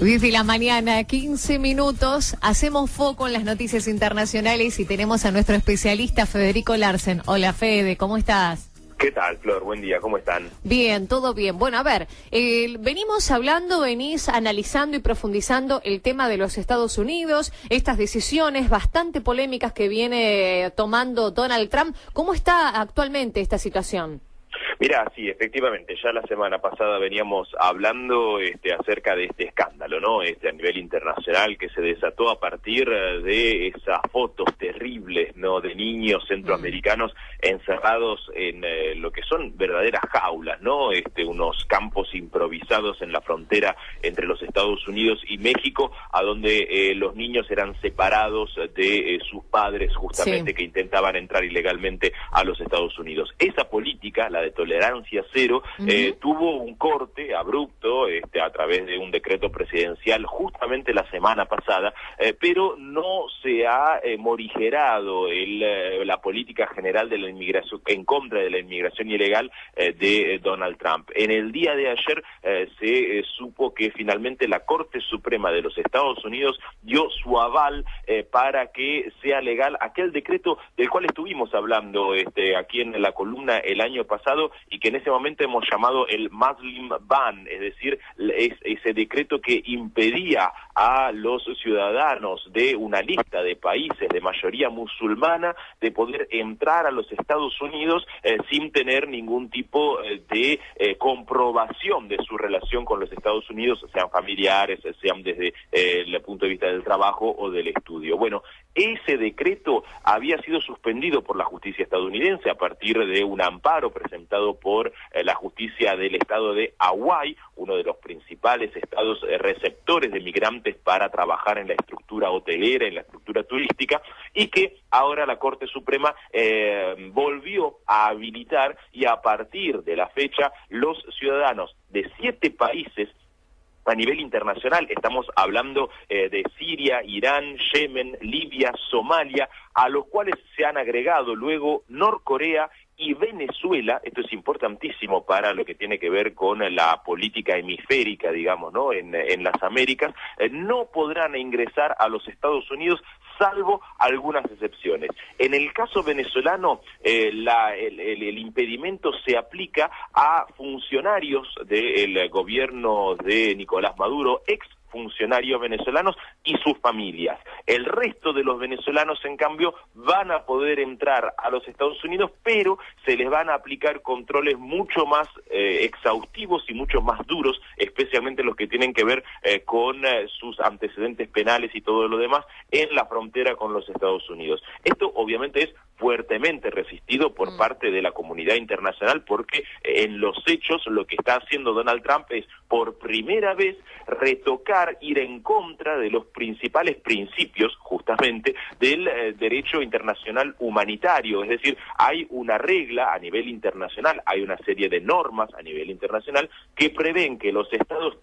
10 de la mañana, 15 minutos. Hacemos foco en las noticias internacionales y tenemos a nuestro especialista Federico Larsen. Hola Fede, ¿cómo estás? ¿Qué tal, Flor? Buen día, ¿cómo están? Bien, todo bien. Bueno, a ver, venís analizando y profundizando el tema de los Estados Unidos, estas decisiones bastante polémicas que viene tomando Donald Trump. ¿Cómo está actualmente esta situación? Mirá, sí, efectivamente, ya la semana pasada veníamos hablando acerca de este escándalo, ¿no? A nivel internacional que se desató a partir de esas fotos terribles, ¿no? De niños centroamericanos encerrados en lo que son verdaderas jaulas, ¿no? Unos campos improvisados en la frontera entre los Estados Unidos y México, a donde los niños eran separados de sus padres justamente que intentaban entrar ilegalmente a los Estados Unidos. Esa política, la de tolerancia cero, tuvo un corte abrupto a través de un decreto presidencial justamente la semana pasada, pero no se ha morigerado la política general de la inmigración en contra de la inmigración ilegal de Donald Trump. En el día de ayer se supo que finalmente la Corte Suprema de los Estados Unidos dio su aval para que sea legal aquel decreto del cual estuvimos hablando aquí en la columna el año pasado y que en ese momento hemos llamado el Muslim Ban, es decir, ese decreto que impedía a los ciudadanos de una lista de países de mayoría musulmana de poder entrar a los Estados Unidos sin tener ningún tipo de comprobación de su relación con los Estados Unidos, sean familiares, sean desde el punto de vista del trabajo o del estudio. Bueno, ese decreto había sido suspendido por la justicia estadounidense a partir de un amparo presentado por la justicia del estado de Hawái, uno de los principales estados receptores de migrantes para trabajar en la estructura hotelera, en la estructura turística, y que ahora la Corte Suprema volvió a habilitar, y a partir de la fecha los ciudadanos de 7 países a nivel internacional, estamos hablando de Siria, Irán, Yemen, Libia, Somalia, a los cuales se han agregado luego Norcorea y Venezuela. Esto es importantísimo para lo que tiene que ver con la política hemisférica, digamos, ¿no? En las Américas, no podrán ingresar a los Estados Unidos salvo algunas excepciones. En el caso venezolano, el impedimento se aplica a funcionarios del gobierno de Nicolás Maduro, funcionarios venezolanos y sus familias. El resto de los venezolanos, en cambio, van a poder entrar a los Estados Unidos, pero se les van a aplicar controles mucho más exhaustivos y mucho más duros, especialmente los que tienen que ver con sus antecedentes penales y todo lo demás en la frontera con los Estados Unidos. Esto obviamente es fuertemente resistido por parte de la comunidad internacional, porque en los hechos lo que está haciendo Donald Trump es por primera vez retocar, ir en contra de los principales principios justamente del derecho internacional humanitario. Es decir, hay una regla a nivel internacional, hay una serie de normas a nivel internacional que prevén que los estados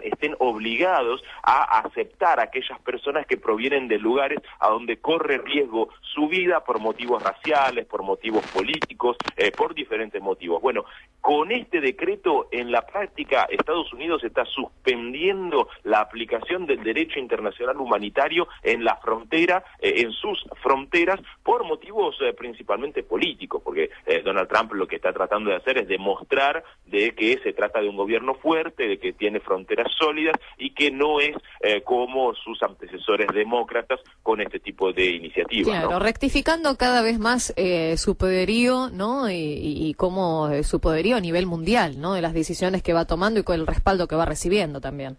estén obligados a aceptar a aquellas personas que provienen de lugares a donde corre riesgo su vida por motivos raciales, por motivos políticos, por diferentes motivos. Bueno, con este decreto, en la práctica, Estados Unidos está suspendiendo la aplicación del derecho internacional humanitario en la frontera, en sus fronteras, por motivos principalmente políticos, porque Donald Trump lo que está tratando de hacer es demostrar de que se trata de un gobierno fuerte, de que tiene fronteras sólidas y que no es como sus antecesores demócratas con este tipo de iniciativas. Claro, ¿no? Rectificando cada vez más su poderío, ¿no? Y cómo su poderío a nivel mundial, ¿no? De las decisiones que va tomando y con el respaldo que va recibiendo también.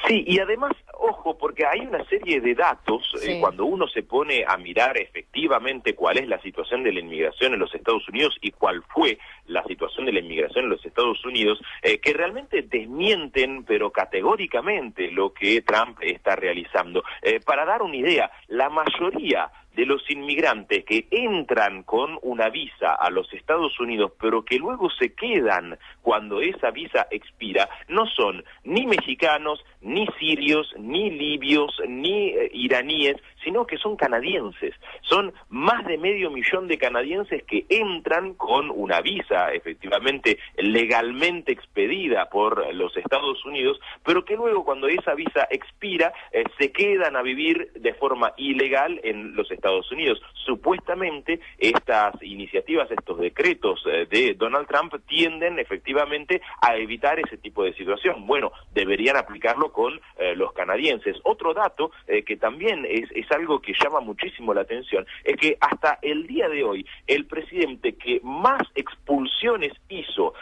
Sí, y además, ojo, porque hay una serie de datos, cuando uno se pone a mirar efectivamente cuál es la situación de la inmigración en los Estados Unidos y cuál fue la situación de la inmigración en los Estados Unidos, que realmente desmienten, pero categóricamente, lo que Trump está realizando. Para dar una idea, la mayoría de los inmigrantes que entran con una visa a los Estados Unidos, pero que luego se quedan cuando esa visa expira, no son ni mexicanos, ni sirios, ni libios, ni iraníes, sino que son canadienses. Son más de 500.000 de canadienses que entran con una visa, efectivamente, legalmente expedida por los Estados Unidos, pero que luego cuando esa visa expira, se quedan a vivir de forma ilegal en los Estados Unidos. Supuestamente, estas iniciativas, estos decretos de Donald Trump tienden efectivamente a evitar ese tipo de situación. Bueno, deberían aplicarlo con los canadienses. Otro dato que también es algo que llama muchísimo la atención, es que hasta el día de hoy, el presidente que más expulsiones hizo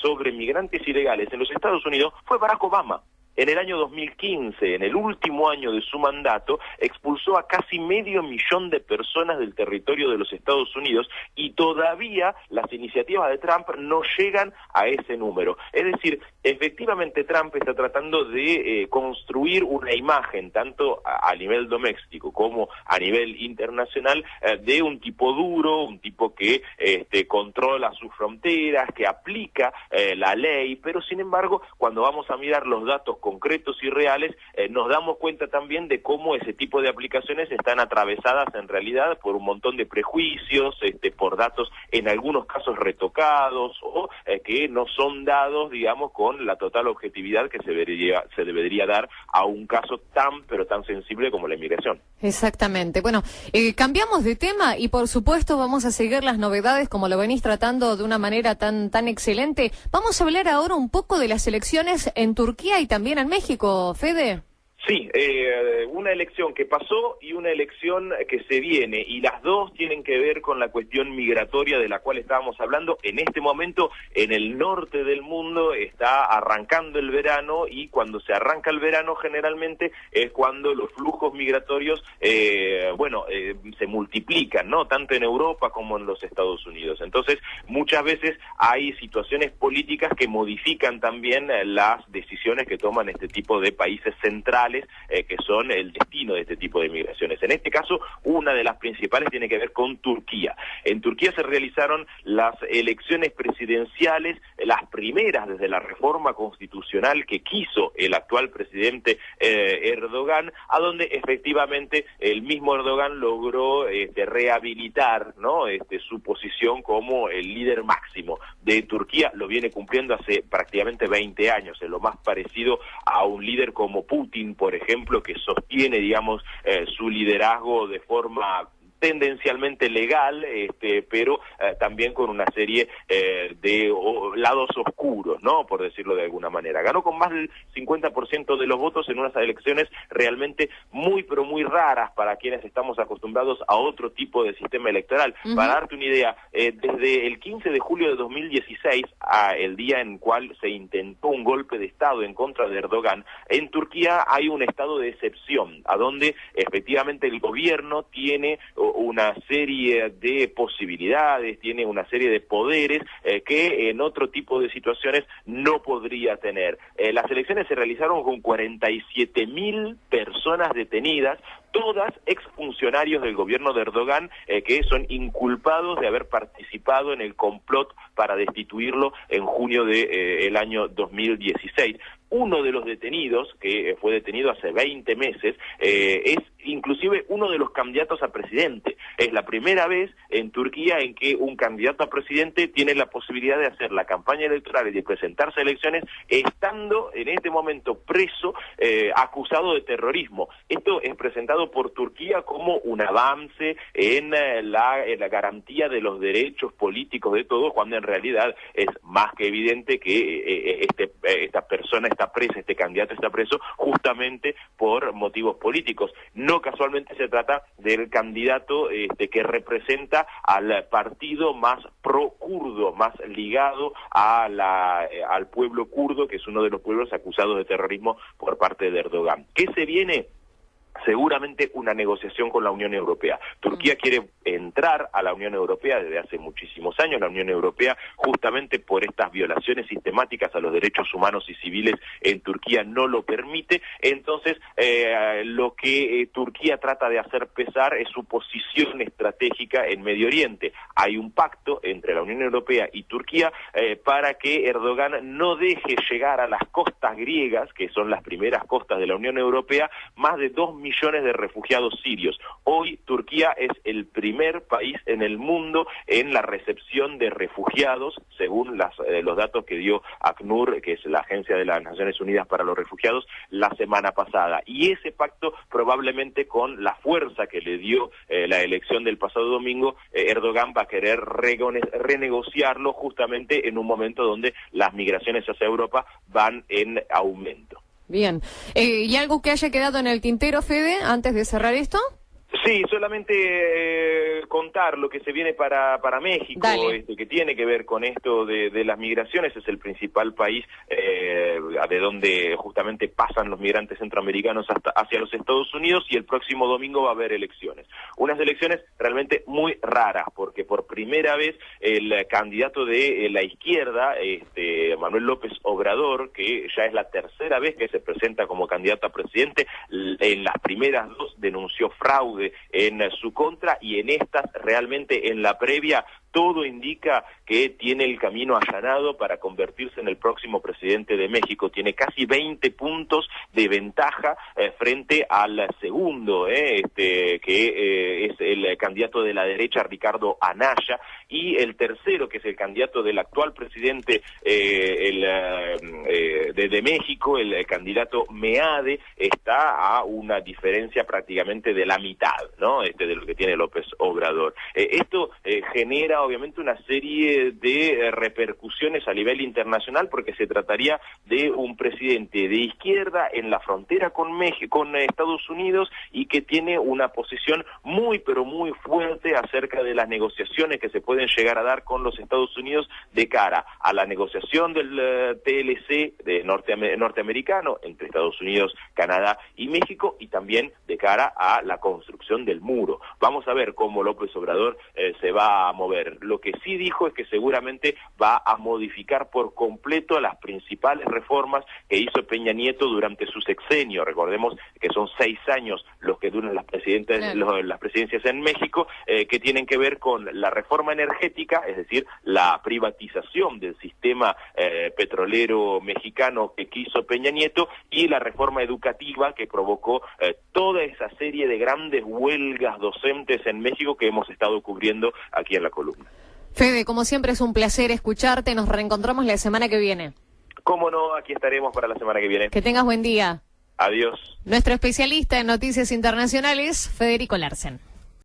sobre migrantes ilegales en los Estados Unidos fue Barack Obama. En el año 2015, en el último año de su mandato, expulsó a casi 500.000 de personas del territorio de los Estados Unidos y todavía las iniciativas de Trump no llegan a ese número. Es decir, efectivamente Trump está tratando de construir una imagen, tanto a nivel doméstico como a nivel internacional, de un tipo duro, un tipo que controla sus fronteras, que aplica la ley, pero sin embargo, cuando vamos a mirar los datos concretos y reales, nos damos cuenta también de cómo ese tipo de aplicaciones están atravesadas en realidad por un montón de prejuicios, por datos en algunos casos retocados o que no son dados, digamos, con la total objetividad que se debería dar a un caso pero tan sensible como la inmigración. Exactamente. Bueno, cambiamos de tema y por supuesto vamos a seguir las novedades como lo venís tratando de una manera tan excelente. Vamos a hablar ahora un poco de las elecciones en Turquía y también en México, Fede. Sí, una elección que pasó y una elección que se viene, y las dos tienen que ver con la cuestión migratoria de la cual estábamos hablando. En este momento, en el norte del mundo está arrancando el verano, y cuando se arranca el verano generalmente es cuando los flujos migratorios, se multiplican, ¿no? Tanto en Europa como en los Estados Unidos. Entonces, muchas veces hay situaciones políticas que modifican también las decisiones que toman este tipo de países centrales, que son el destino de este tipo de migraciones. En este caso, una de las principales tiene que ver con Turquía. En Turquía se realizaron las elecciones presidenciales, las primeras desde la reforma constitucional que quiso el actual presidente Erdogan, a donde efectivamente el mismo Erdogan logró rehabilitar, ¿no?, su posición como el líder máximo de Turquía. Lo viene cumpliendo hace prácticamente 20 años, es lo más parecido a un líder como Putin, por ejemplo, que sostiene, digamos, su liderazgo de forma tendencialmente legal, pero también con una serie de lados oscuros, ¿no?, por decirlo de alguna manera. Ganó con más del 50% de los votos en unas elecciones realmente muy, pero muy raras para quienes estamos acostumbrados a otro tipo de sistema electoral. Para darte una idea, desde el 15 de julio de 2016, el día en cual se intentó un golpe de Estado en contra de Erdogan, en Turquía hay un estado de excepción, a donde efectivamente el gobierno tiene una serie de posibilidades, tiene una serie de poderes que en otro tipo de situaciones no podría tener. Las elecciones se realizaron con 47.000 personas detenidas, todas exfuncionarios del gobierno de Erdogan, que son inculpados de haber participado en el complot para destituirlo en junio del año 2016. Uno de los detenidos, que fue detenido hace 20 meses, es inclusive uno de los candidatos a presidente. Es la primera vez en Turquía en que un candidato a presidente tiene la posibilidad de hacer la campaña electoral y de presentarse a elecciones estando en este momento preso, acusado de terrorismo. Esto es presentado por Turquía como un avance en la garantía de los derechos políticos de todos, cuando en realidad es más que evidente que esta persona está presa, este candidato está preso justamente por motivos políticos. No casualmente se trata del candidato que representa al partido más pro-kurdo, más ligado a al pueblo kurdo, que es uno de los pueblos acusados de terrorismo por parte de Erdogan. ¿Qué se viene? Seguramente una negociación con la Unión Europea. Turquía quiere entrar a la Unión Europea desde hace muchísimos años. La Unión Europea, justamente por estas violaciones sistemáticas a los derechos humanos y civiles en Turquía, no lo permite. Entonces, lo que Turquía trata de hacer pesar es su posición estratégica en Medio Oriente. Hay un pacto entre la Unión Europea y Turquía para que Erdogan no deje llegar a las costas griegas, que son las primeras costas de la Unión Europea, más de 2 millones millones de refugiados sirios. Hoy Turquía es el primer país en el mundo en la recepción de refugiados, según los datos que dio ACNUR, que es la Agencia de las Naciones Unidas para los Refugiados, la semana pasada. Y ese pacto, probablemente con la fuerza que le dio la elección del pasado domingo, Erdogan va a querer renegociarlo justamente en un momento donde las migraciones hacia Europa van en aumento. Bien. ¿Y algo que haya quedado en el tintero, Fede, antes de cerrar esto? Sí, solamente contar lo que se viene para México, que tiene que ver con esto de las migraciones. Es el principal país de donde justamente pasan los migrantes centroamericanos hacia los Estados Unidos, y el próximo domingo va a haber elecciones. Unas elecciones realmente muy raras, porque por primera vez el candidato de la izquierda, Manuel López Obrador, que ya es la tercera vez que se presenta como candidato a presidente, en las primeras dos denunció fraude en su contra, y en estas, realmente en la previa, todo indica que tiene el camino allanado para convertirse en el próximo presidente de México. Tiene casi 20 puntos de ventaja frente al segundo, que es el candidato de la derecha, Ricardo Anaya, y el tercero, que es el candidato del actual presidente de México, el candidato Meade, está a una diferencia prácticamente de la mitad, ¿no? De lo que tiene López Obrador. Esto genera obviamente una serie de repercusiones a nivel internacional, porque se trataría de un presidente de izquierda en la frontera con Estados Unidos, y que tiene una posición muy pero muy fuerte acerca de las negociaciones que se pueden llegar a dar con los Estados Unidos de cara a la negociación del TLC norteamericano entre Estados Unidos, Canadá y México, y también de cara a la construcción del muro. Vamos a ver cómo López Obrador se va a mover. Lo que sí dijo es que seguramente va a modificar por completo las principales reformas que hizo Peña Nieto durante su sexenio. Recordemos que son 6 años los que duran las presidencias en México, que tienen que ver con la reforma energética, es decir, la privatización del sistema petrolero mexicano que quiso Peña Nieto, y la reforma educativa que provocó toda esa serie de grandes huelgas docentes en México que hemos estado cubriendo aquí en la columna. Fede, como siempre es un placer escucharte, nos reencontramos la semana que viene. Cómo no, aquí estaremos para la semana que viene. Que tengas buen día. Adiós. Nuestro especialista en noticias internacionales, Federico Larsen.